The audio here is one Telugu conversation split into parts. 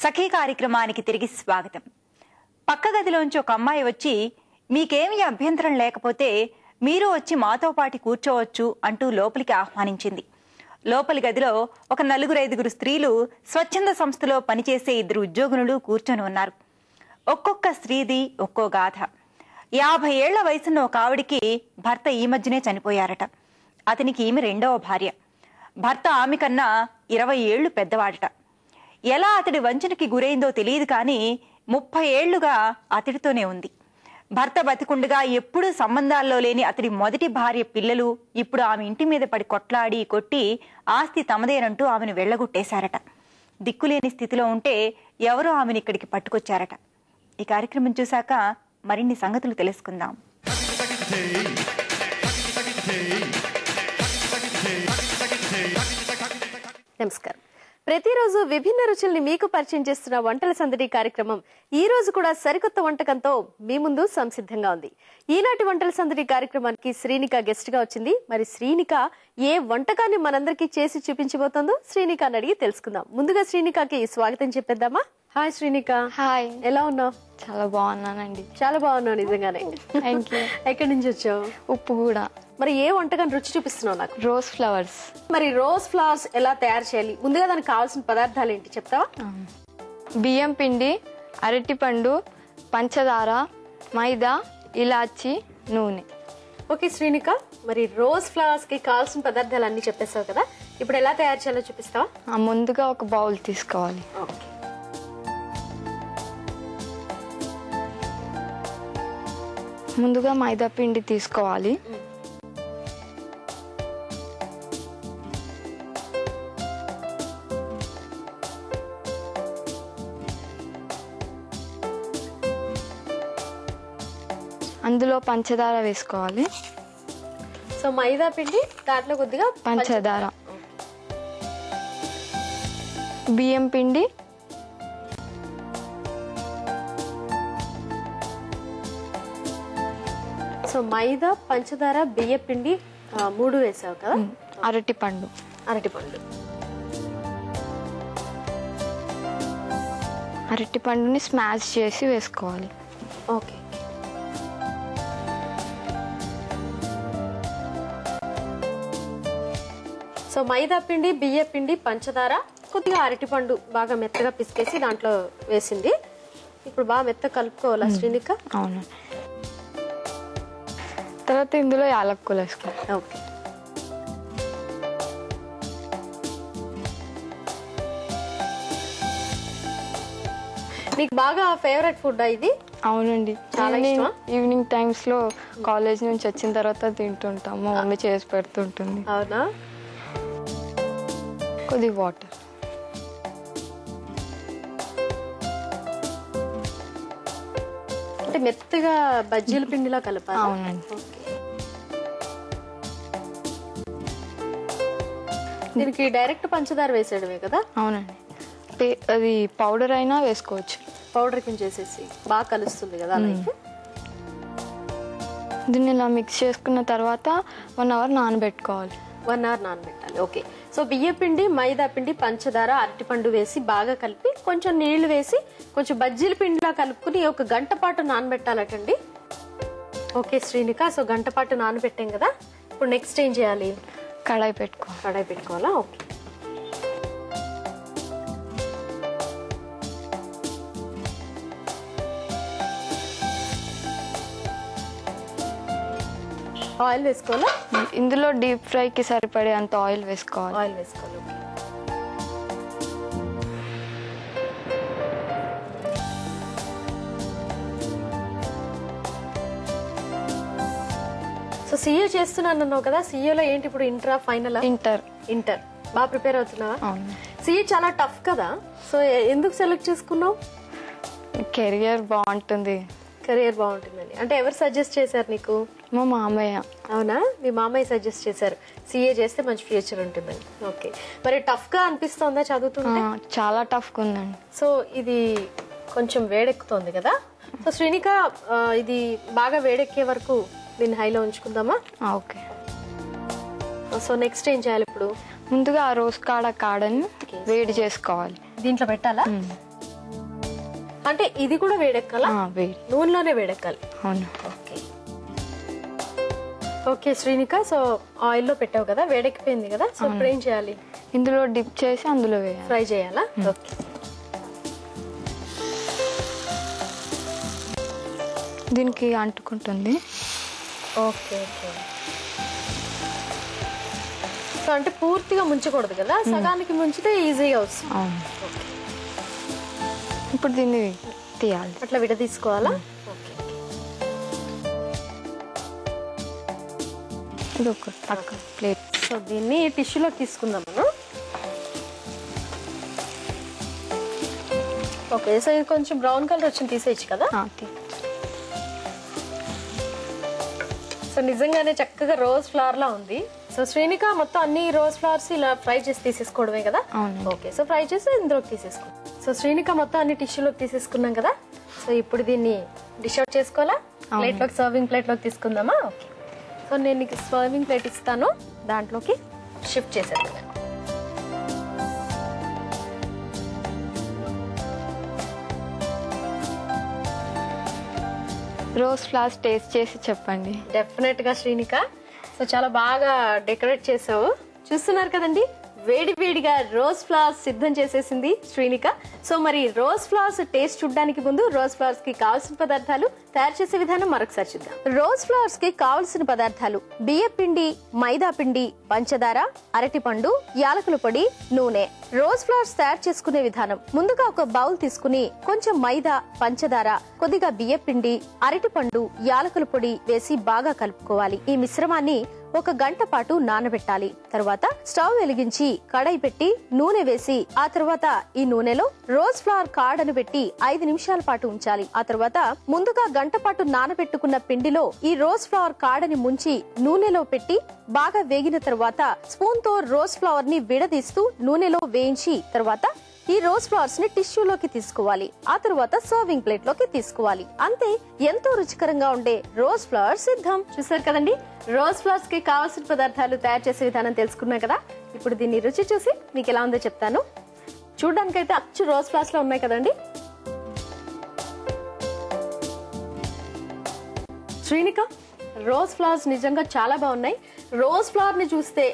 సఖీ కార్యక్రమానికి తిరిగి స్వాగతం. పక్క గదిలోంచి ఒక అమ్మాయి వచ్చి మీకేమీ అభ్యంతరం లేకపోతే మీరు వచ్చి మాతో పాటు కూర్చోవచ్చు అంటూ లోపలికి ఆహ్వానించింది. లోపలి గదిలో ఒక 4-5 స్త్రీలు స్వచ్ఛంద సంస్థలో పనిచేసే 2 ఉద్యోగులు కూర్చొని ఉన్నారు. ఒక్కొక్క స్త్రీది ఒక్కో గాథ. 50 ఏళ్ల వయసున్న ఒక ఆవిడికి భర్త ఈ మధ్యనే చనిపోయారట. అతనికి ఈమె 2వ భార్య. భర్త ఆమె కన్నా 20 ఏళ్లు పెద్దవాడట. ఎలా అతడి వంచనకి గురైందో తెలియదు కానీ 30 ఏళ్లుగా అతడితోనే ఉంది. భర్త బతికుండగా ఎప్పుడూ సంబంధాల్లో లేని అతడి మొదటి భార్య పిల్లలు ఇప్పుడు ఆమె ఇంటి మీద పడి కొట్లాడి కొట్టి ఆస్తి తమదేనంటూ ఆమెను వెళ్లగొట్టేశారట. దిక్కులేని స్థితిలో ఉంటే ఎవరో ఆమెను ఇక్కడికి పట్టుకొచ్చారట. ఈ కార్యక్రమం చూశాక మరిన్ని సంగతులు తెలుసుకుందాం. నమస్కారం. ప్రతిరోజు విభిన్న రుచుల్ని మీకు పరిచయం చేస్తున్న వంటల సందడి కార్యక్రమం ఈ రోజు కూడా సరికొత్త వంటకంతో మీ ముందు సంసిద్ధంగా ఉంది. ఈనాటి వంటల సందడి కార్యక్రమానికి శ్రీనిక గెస్ట్ గా వచ్చింది. మరి శ్రీనిక ఏ వంటకాన్ని మనందరికీ చేసి చూపించబోతుందో శ్రీనికని అడిగి తెలుసుకుందాం. ముందుగా శ్రీనికకి స్వాగతం చెప్పేద్దామా? హాయ్ శ్రీనిక. హాయ్, ఎలా ఉన్నావు? చాలా బాగున్నానండి. చాలా బాగున్నావు నిజంగానే. Thank you. ఎక్కడి నుంచి వచ్చావు? ఉప్పు కూడా. మరి ఏ వంటకాన్ని రుచి చూపిస్తున్నావు నాకు? Rose flowers. మరి రోజ్ ఫ్లవర్స్ ఎలా తయారు చేయాలి? ముందుగా దానికి కావాల్సిన పదార్థాలు ఏంటి చెప్తావా? బియ్యం పిండి, అరటిపండు, పంచదార, మైదా, ఇలాచి, నూనె. ఓకే శ్రీనిక, మరి రోజ్ ఫ్లవర్స్ కి కావాల్సిన పదార్థాలు అన్ని చెప్పేస్తావు కదా, ఇప్పుడు ఎలా తయారు చేయాలో చూపిస్తావా? ముందుగా ఒక బౌల్ తీసుకోవాలి. ఓకే. ముందుగా మైదా పిండి తీసుకోవాలి. అందులో పంచదార వేసుకోవాలి. సో మైదా పిండి, దాంట్లో కొద్దిగా పంచదార, బియ్యం పిండి, సో మైదా, పంచదార, బియ్య పిండి 3 వేసావు కదా. అరటిపండు. అరటిపండుని స్మాష్ చేసి వేసుకోవాలి. ఓకే. సో మైదా పిండి, బియ్య పిండి, పంచదార, కొద్దిగా అరటిపండు బాగా మెత్తగా పిసికేసి దాంట్లో వేసింది. ఇప్పుడు బాగా మెత్తగా కలుపుకోవాలా శ్రీనిక? అవును. తర్వాత ఇందులో యాలక్కులు వేసుకోవాలి. ఓకే. నీకు బాగా ఫేవరెట్ ఫుడ్ ఇది? అవునండి, చాలా ఇష్టమా? ఈవినింగ్ టైమ్స్ లో కాలేజ్ నుంచి వచ్చిన తర్వాత తింటుంటాం. మా మమ్మీ చేసి పెడుతుంటుంది. అవునా? కొద్ది వాటర్. అంటే మెత్తగా బజ్జీల పిండిలా కలపాలి. అవునండి. దీనికి డైరెక్ట్ పంచదార వేసేయడమే కదా? అవునండి. అది పౌడర్ అయినా వేసుకోవచ్చు. పౌడర్ కింద చేసేసి బాగా కలుస్తుంది కదా అలాగే. దీన్ని ఇలా మిక్స్ చేసుకున్న తర్వాత 1 అవర్ నానబెట్టుకోవాలి. 1 అవర్ నానబెట్టాలి. ఓకే. సో బియ్య పిండి, మైదా పిండి, పంచదార, అరటిపండు వేసి బాగా కలిపి కొంచెం నీళ్లు వేసి కొంచెం బజ్జీల పిండిలా కలుపుకుని 1 గంట పాటు నానబెట్టాలటండి. ఓకే శ్రీనిక, సో గంట పాటు నానబెట్టాం కదా, ఇప్పుడు నెక్స్ట్ ఏం చేయాలి? కడాయి పెట్టుకోవాలి. కడాయి పెట్టుకోవాలా? ఓకే. ఆయిల్ వేసుకోవాలా? ఇందులో డీప్ ఫ్రైకి సరిపడే అంత ఆయిల్ వేసుకోవాలి. ఆయిల్ వేసుకోవాలి. ఓకే. సో సీఏ చేస్తున్నాను అన్నావు కదా, సీఏలో ఏంటి ఇప్పుడు? ఇంటరా, ఫైనలా? ఇంటర్. బాగా ప్రిపేర్ అవుతున్నావా? అవును. సీఏ చాలా టఫ్ కదా, సో ఎందుకు సెలెక్ట్ చేసుకున్నావు? కెరియర్ బాగుంటుంది. కెరియర్ బాగుంటుందని అంటే ఎవరు సజెస్ట్ చేశారు నీకు? మా మామయ్య. అవునా? మీ మామయ్య సజెస్ట్ చేశారు సీఏ చేస్తే మంచి ఫ్యూచర్ ఉంటుందని. ఓకే. మరి టఫ్ గా అనిపిస్తోందా చదువుతుంటే? చాలా టఫ్ గా ఉందండి. సో ఇది కొంచెం వేడెక్కుతోంది కదా, సో శ్రీనిక ఇది బాగా వేడెక్కే వరకు దీన్ని హైలో ఉంచుకుందామా? ఓకే. సో నెక్స్ట్ ఏం చేయాలి ఇప్పుడు? ముందుగా ఆ రోజ్ కాడని వేడి చేసుకోవాలి. దీంట్లో పెట్టాలా? అంటే ఇది కూడా వేడెక్కాలా? వేడి నూనెలోనే వేడెక్కాలి. అవును. Okay okay Srinika, so oil లో పెట్టావు కదా, వేడెక్కిపోయింది కదా, సో ఇప్పుడు ఏం చేయాలి? ఇందులో డిప్ చేసి అందులో వేయాలి. ఫ్రై చేయాలా? ఓకే. దీనికి అంటుకుంటుంది. Okay okay. సో అంటే పూర్తిగా ముంచకూడదు కదా, సగానికి ముంచితే ఈజీగా వస్తుంది. అవును. ఇప్పుడు దీన్ని తీయాలి. అట్లా విడ తీసుకోవాలా? ఓకే. ఇది ఒక పక్క ప్లేట్. సో దీన్ని టిష్యూలోకి తీసుకుందాం మనం. ఓకే, సో ఇది కొంచెం బ్రౌన్ కలర్ వచ్చింది, తీసేయచ్చు కదా? సో నిజంగానే చక్కగా రోజ్ ఫ్లవర్ లా ఉంది. సో శ్రీనిక, మొత్తం అన్ని రోజ్ ఫ్లవర్స్ ఇలా ఫ్రై చేసి తీసేసుకోవడమే కదా? ఓకే, సో ఫ్రై చేసి ఇందులోకి తీసేసుకో. సో శ్రీనిక, మొత్తం అన్ని టిష్యూలోకి తీసేసుకున్నాం కదా, సో ఇప్పుడు దీన్ని డిష్ అవుట్ చేసుకోవాలా? ప్లేట్ లోకి, సర్వింగ్ ప్లేట్ లోకి తీసుకుందామా? ఓకే, సో నేను నీకు సర్వింగ్ ప్లేట్ ఇస్తాను, దాంట్లోకి షిఫ్ట్ చేసేది. రోజ్ ఫ్లవర్స్ టేస్ట్ చేసి చెప్పండి. డెఫినెట్ గా శ్రీనిక. సో చాలా బాగా డెకరేట్ చేసావు. చూస్తున్నారు కదండి, వేడి వేడిగా రోజ్ ఫ్లవర్స్ సిద్ధం చేసేసింది శ్రీనిక. సో మరి రోజ్ ఫ్లవర్స్ టేస్ట్ చూడడానికి ముందు రోజ్ ఫ్లవర్స్ కి కావాల్సిన పదార్థాలు, తయారు చేసే విధానం మరొకసారి చూద్దాం. రోజ్ ఫ్లవర్స్ కి కావాల్సిన పదార్థాలు: బియ్య పిండి, మైదా పిండి, పంచదార, అరటిపండు, యాలకుల పొడి, నూనె. రోజ్ ఫ్లవర్స్ తయారు చేసుకునే విధానం: ముందుగా ఒక బౌల్ తీసుకుని కొంచెం మైదా, పంచదార, కొద్దిగా బియ్య పిండి, అరటిపండు, యాలకుల పొడి వేసి బాగా కలుపుకోవాలి. ఈ మిశ్రమాన్ని ఒక గంట పాటు నానబెట్టాలి. తర్వాత స్టవ్ వెలిగించి కడాయి పెట్టి నూనె వేసి, ఆ తర్వాత ఈ నూనెలో రోజ్ ఫ్లవర్ కాడను పెట్టి 5 నిమిషాల పాటు ఉంచాలి. ఆ తర్వాత ముందుగా గంట పాటు నానబెట్టుకున్న పిండిలో ఈ రోజ్ ఫ్లవర్ కాడని ముంచి నూనెలో పెట్టి బాగా వేగిన తర్వాత స్పూన్ తో రోజ్ ఫ్లవర్ ని విడదీస్తూ నూనెలో వేయించి, తర్వాత ఈ రోజ్ ఫ్లవర్స్ ని టిష్యూలోకి తీసుకోవాలి. ఆ తర్వాత సర్వింగ్ ప్లేట్ లోకి తీసుకోవాలి. అంతే, ఎంతో రుచికరంగా ఉండే రోజ్ ఫ్లవర్స్ సిద్ధం. చూసారు కదండి, రోజ్ ఫ్లవర్స్ కి కావాల్సిన పదార్థాలు, తయారు చేసే విధానం తెలుసుకున్నాం కదా. ఇప్పుడు దీన్ని రుచి చూసి మీకు ఎలా ఉందో చెప్తాను. చూడడానికైతే అచ్చు రోజ్ ఫ్లవర్స్ లో ఉన్నాయి కదండి. శ్రీనిక, రోజ్ ఫ్లవర్స్ నిజంగా చాలా బాగున్నాయి. రోజ్ ఫ్లవర్ ని చూస్తే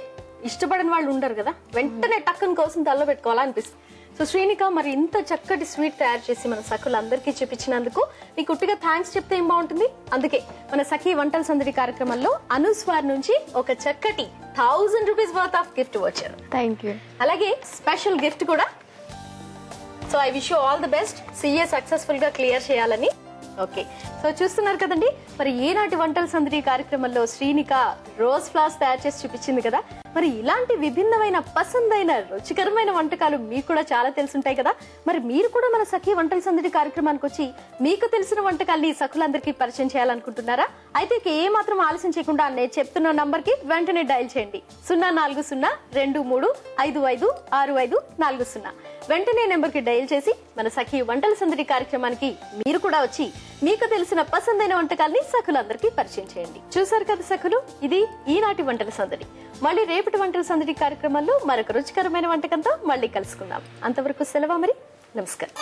ఇష్టపడిన వాళ్ళు ఉండరు కదా, వెంటనే టక్కన్ కోసం తల్లో పెట్టుకోవాలనిపిస్తుంది. సో శ్రీనిక, మరి ఇంత చక్కటి స్వీట్ తయారు చేసి మన సఖులందరికీ చూపించినందుకు నీకు ఉట్టిగా థ్యాంక్స్ చెప్తే ఏం బాగుంటుంది. అందుకే మన సఖీ వంటల సందడి కార్యక్రమంలో అనుస్వార్ నుంచి ఒక చక్కటి 1000 రూపీస్ వర్త్ ఆఫ్ గిఫ్ట్ వచ్చారు. Thank you. అలాగే స్పెషల్ గిఫ్ట్ కూడా. So I wish you all the best, CA successful గా క్లియర్ చేయాలని. ఓకే, సో చూస్తున్నారు కదండి, మరి ఈనాటి వంటల సందడి కార్యక్రమంలో శ్రీనిక రోజ్ ఫ్లవర్స్ తయారు చేసి చూపించింది కదా. మరి ఇలాంటి విభిన్నమైన, పసందైన, రుచికరమైన వంటకాలు మీకు కూడా చాలా తెలుసుంటాయి కదా. మరి మీరు కూడా మన సఖీ వంటల సందడి కార్యక్రమానికి వచ్చి మీకు తెలిసిన వంటకాల్ని సఖులందరికీ పరిచయం చేయాలనుకుంటున్నారా? అయితే ఏ మాత్రం ఆలస్యం చేయకుండా నేను చెప్తున్న నంబర్ కి వెంటనే డయల్ చేయండి. 04023556540. వెంటనే నెంబర్ కి డయల్ చేసి మన సఖీ వంటల సందడి కార్యక్రమానికి మీరు కూడా వచ్చి మీకు తెలిసిన పసందైన వంటకాల్ని సఖులందరికీ పరిచయం చేయండి. చూసారు కదా సఖులు, ఇది ఈనాటి వంటల సందడి. మళ్ళీ రేపటి వంటల సందడి కార్యక్రమంలో మరొక రుచికరమైన వంటకంతో మళ్ళీ కలుసుకుందాం. అంతవరకు సెలవు మరి. నమస్కారం.